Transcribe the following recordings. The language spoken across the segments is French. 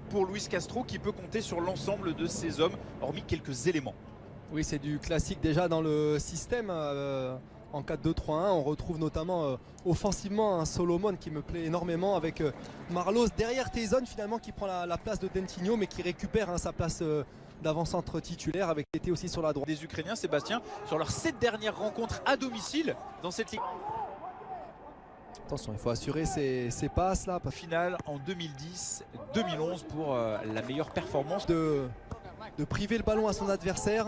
Pour Luis Castro qui peut compter sur l'ensemble de ses hommes, hormis quelques éléments. Oui, c'est du classique déjà dans le système. En 4-2-3-1, on retrouve notamment offensivement un Solomon qui me plaît énormément avec Marlos derrière Tyson finalement qui prend la place de Dentinho mais qui récupère sa place d'avant-centre titulaire avec été aussi sur la droite. Des Ukrainiens, Sébastien, sur leurs 7 dernières rencontres à domicile dans cette ligue. Attention, il faut assurer ses passes là. Finale en 2010-2011 pour la meilleure performance de priver le ballon à son adversaire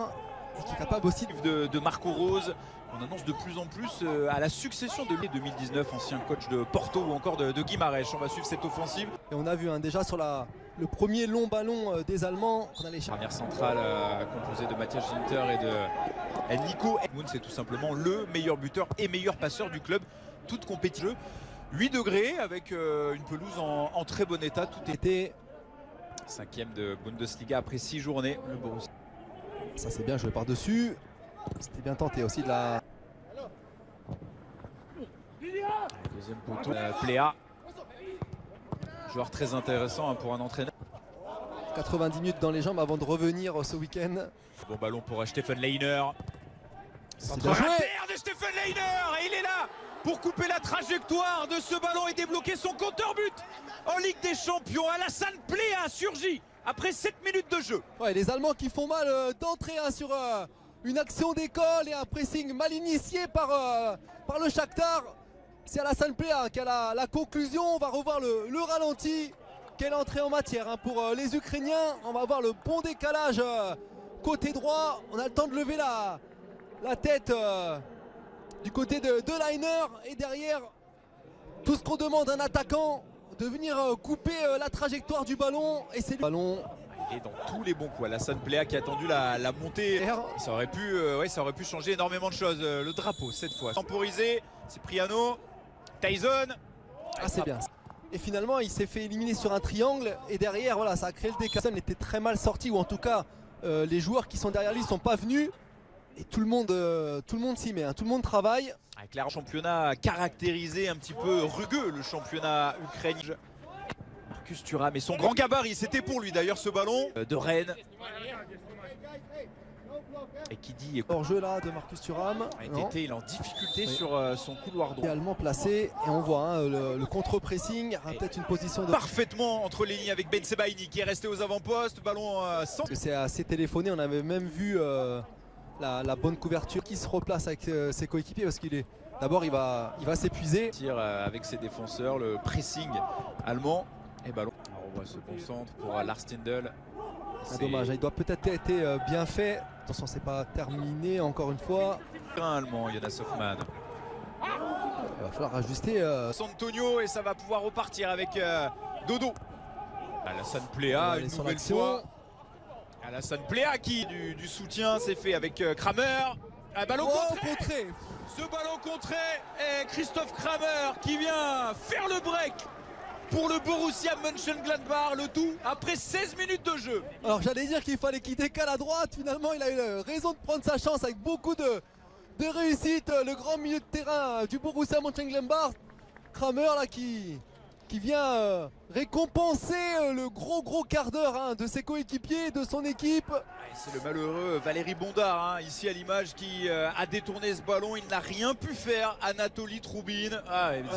et qui est capable aussi de Marco Rose. On annonce de plus en plus à la succession de 2019, ancien coach de Porto ou encore de Guimarães. On va suivre cette offensive. Et on a vu déjà sur le premier long ballon des Allemands qu'on allait charnière centrale composée de Matthias Ginter et de Nico Edmund. C'est tout simplement le meilleur buteur et meilleur passeur du club. Toute compétition. 8 degrés avec une pelouse en très bon état. Tout était 5e de Bundesliga après 6 journées. Le Borussia. Ça c'est bien joué par-dessus. C'était bien tenté aussi de la... Deuxième poteau. Pléa. Joueur très intéressant pour un entraîneur. 90 minutes dans les jambes avant de revenir ce week-end. Bon ballon pour Stephen Leiner. C'est bien joué de Stephen Leiner et il est là pour couper la trajectoire de ce ballon et débloquer son compteur but en Ligue des Champions. Alassane Pléa surgit après 7 minutes de jeu. Ouais, les Allemands qui font mal d'entrée sur une action d'école et un pressing mal initié par le Shakhtar. C'est Alassane Pléa qui a la conclusion. On va revoir le ralenti. Quelle entrée en matière pour les Ukrainiens. On va voir le bon décalage côté droit. On a le temps de lever la tête du côté de Leiner et derrière tout ce qu'on demande à un attaquant de venir couper la trajectoire du ballon et c'est le ballon. Il est dans tous les bons coups. Alassane Pléa qui a attendu la montée. Ça aurait pu changer énormément de choses. Le drapeau cette fois temporisé. Cipriano, Tyson. Ah c'est bien. Et finalement il s'est fait éliminer sur un triangle et derrière voilà ça a créé le décalage. Il était très mal sorti ou en tout cas les joueurs qui sont derrière lui ne sont pas venus. Et tout le monde s'y met, tout le monde travaille. Avec le championnat caractérisé un petit peu rugueux, le championnat ukrainien. Marcus Thuram et son grand gabarit, c'était pour lui d'ailleurs ce ballon de Rennes. Et qui dit hors-jeu là de Marcus Thuram. Il est en difficulté sur son couloir droit. Idéalement placé et on voit le contre-pressing, peut-être une position de... Parfaitement entre les lignes avec Ben Sebaini qui est resté aux avant-postes, ballon sans... C'est assez téléphoné, on avait même vu... La bonne couverture qui se replace avec ses coéquipiers parce qu'il est d'abord il va s'épuiser. Tire avec ses défenseurs, le pressing allemand et ballon. Alors on voit se concentre pour Lars Stindl. Dommage, il doit peut-être être bien fait. Attention, c'est pas terminé encore une fois. Allemand, Jonas Hoffmann. Il va falloir ajuster. Antonio et ça va pouvoir repartir avec Dodo. Alassane Pléa une nouvelle fois. Alassane Pléa qui du soutien s'est fait avec Kramer. Un ballon contré. Ce ballon contré et Christophe Kramer qui vient faire le break pour le Borussia Mönchengladbach. Le tout après 16 minutes de jeu. Alors j'allais dire qu'il fallait qu'il décale à droite. Finalement il a eu raison de prendre sa chance avec beaucoup de réussite. Le grand milieu de terrain du Borussia Mönchengladbach. Kramer là qui vient récompenser le gros quart d'heure de ses coéquipiers, de son équipe. C'est le malheureux Valérie Bondard ici à l'image qui a détourné ce ballon. Il n'a rien pu faire. Anatoly Troubine.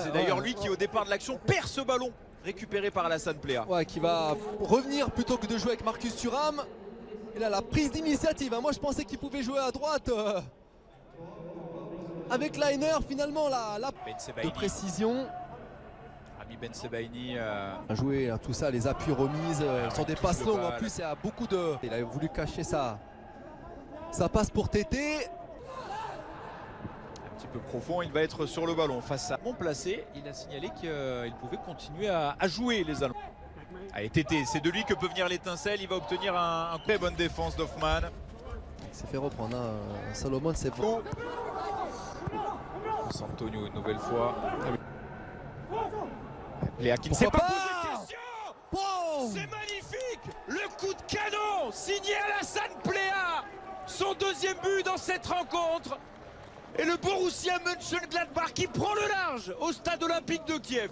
C'est d'ailleurs lui qui au départ de l'action perd ce ballon récupéré par Alassane Pléa. Ouais, qui va revenir plutôt que de jouer avec Marcus Thuram. Et là la prise d'initiative. Moi je pensais qu'il pouvait jouer à droite avec Leiner. Finalement la de précision. Ben Sebaini a joué tout ça, les appuis remises sur des passes longues en plus, il y a beaucoup de... Il avait voulu cacher ça passe pour Tété. Un petit peu profond, il va être sur le ballon face à mon placé. Il a signalé qu'il pouvait continuer à jouer les Allemands. Allez Tété, c'est de lui que peut venir l'étincelle, il va obtenir un très bonne défense d'Hoffmann. Il s'est fait reprendre, Solomon c'est bon. Antonio une nouvelle fois. Pléa qui ne s'est pas posé de question. C'est magnifique. Le coup de canon signé Alassane Pléa. Son deuxième but dans cette rencontre. Et le Borussia Mönchengladbach qui prend le large au stade olympique de Kiev.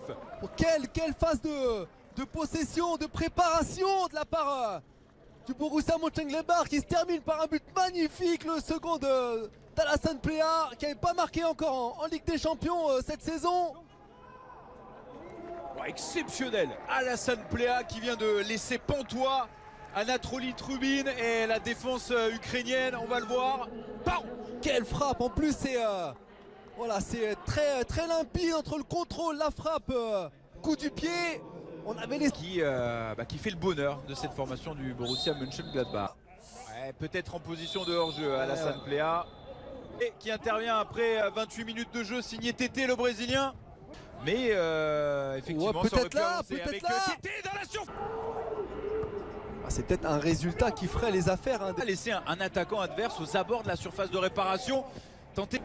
Quelle phase de de possession, de préparation de la part du Borussia Mönchengladbach qui se termine par un but magnifique, le second d'Alassane Plea qui n'avait pas marqué encore en Ligue des Champions cette saison. Exceptionnel, Alassane Plea qui vient de laisser pantois Anatoly Trubin et la défense ukrainienne, on va le voir. Bam, quelle frappe, en plus c'est voilà, c'est très, très limpide entre le contrôle, la frappe, coup du pied. On avait les... qui fait le bonheur de cette formation du Borussia Mönchengladbach. Ouais, peut-être en position de hors-jeu, Alassane Plea. Et qui intervient après 28 minutes de jeu, signé Tété le Brésilien. Mais effectivement, ouais, peut-être là, avec peut-être là. Tété dans la surface. C'est peut-être un résultat qui ferait les affaires. On a laissé un attaquant adverse aux abords de la surface de réparation. Tenter.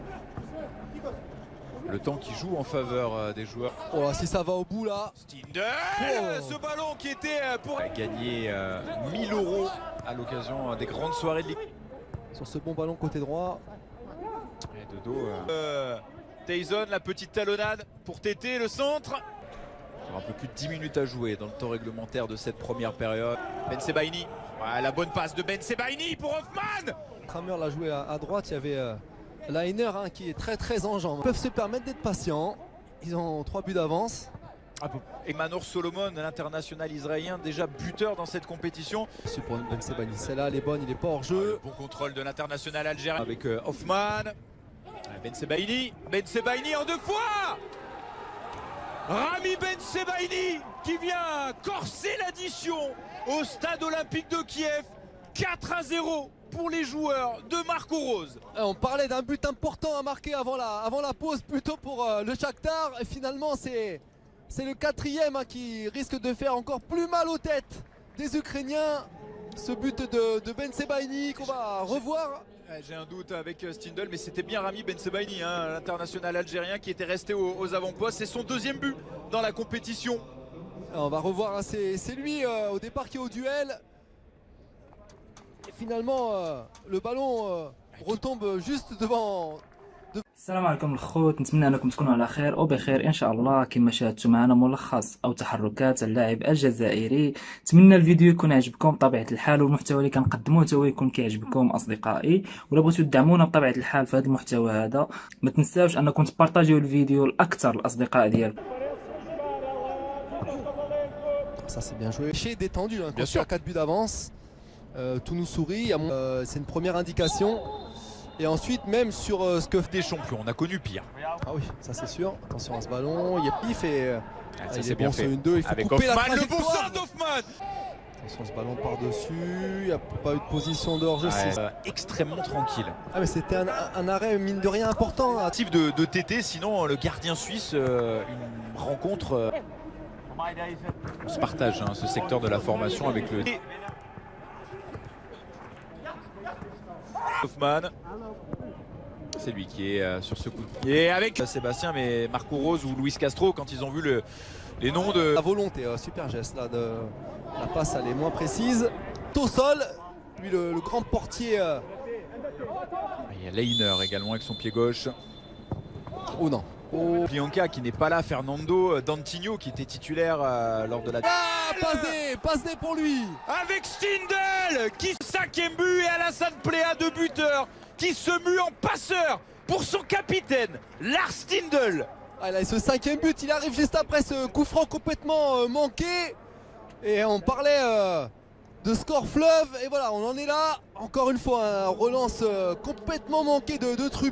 Le temps qui joue en faveur des joueurs. Oh, si ça va au bout là. Stindl, ce ballon qui était pour gagner 1000 € à l'occasion des grandes soirées de Ligue. Sur ce bon ballon côté droit. Et de dos. Tyson, la petite talonnade pour Tété, le centre. Un peu plus de 10 minutes à jouer dans le temps réglementaire de cette première période. Ben Sebaini, ouais, la bonne passe de Ben Sebaini pour Hoffman. Kramer l'a joué à droite, il y avait Lainer qui est très très en jambes. Ils peuvent se permettre d'être patients, ils ont 3 buts d'avance. Et Manor Solomon, l'international israélien, déjà buteur dans cette compétition. C'est pour Ben Sebaini, celle-là elle est bonne, il est pas hors jeu. Bon contrôle de l'international algérien avec Hoffman. Ben Sebaini en 2 fois. Rami Ben Sebaini qui vient corser l'addition au stade olympique de Kiev. 4-0 pour les joueurs de Marco Rose. On parlait d'un but important à marquer avant la pause plutôt pour le Shakhtar. Et finalement c'est le 4e qui risque de faire encore plus mal aux têtes des Ukrainiens. Ce but de Ben Sebaini qu'on va revoir. J'ai un doute avec Stindl, mais c'était bien Rami Ben Sebaini, l'international algérien qui était resté aux avant-postes. C'est son 2e but dans la compétition. Alors on va revoir, c'est lui au départ qui est au duel. Et finalement le ballon retombe juste devant. السلام عليكم الخوت، نتمنى انكم تكونوا على خير وبخير ان شاء الله. كما شاهدتوا معنا ملخص او تحركات اللاعب الجزائري. نتمنى الفيديو يكون عجبكم بطبيعه الحال والمحتوى اللي كنقدموه حتى هو يكون كيعجبكم اصدقائي. ولا بغيتوا تدعمونا بطبيعه الحال في هذا المحتوى هذا ما تنساوش انكم تبارطاجيو الفيديو لاكثر الاصدقاء ديالكم. Ça c'est bien joué. Chez détendu, bien sûr, à 4 buts d'avance. Tout nous sourit. C'est une première indication. Et ensuite même sur ce que des champions, on a connu pire. Ah oui, ça c'est sûr. Attention à ce ballon, il est pif et ça il c'est est bien bon fait. sur une 2, il faut avec couper Hoffman, la le bon trajectoire. centre d'Hoffman. Attention ce ballon par-dessus, il n'y a pas eu de position de hors-jeu. Extrêmement tranquille. Ah mais c'était un arrêt mine de rien important. De Tété, sinon le gardien suisse, une rencontre se partage ce secteur de la formation avec le Hoffman. C'est lui qui est sur ce coup. Et avec Sébastien, mais Marco Rose ou Luis Castro, quand ils ont vu les noms de... La volonté, super geste là, la passe elle est moins précise. Au sol, lui le grand portier. Il y a Leiner également avec son pied gauche. Oh non. Oh. Plianka qui n'est pas là, Fernando Dantigno qui était titulaire lors de la... Ah, Pasné pour lui. Avec Stindl qui 5e but et Alassane Plea de buteur qui se mue en passeur pour son capitaine Lars Stindl. Ah, là, ce 5e but, il arrive juste après ce coup franc complètement manqué. Et on parlait de score fleuve et voilà, on en est là. Encore une fois, un relance complètement manqué de Trubin.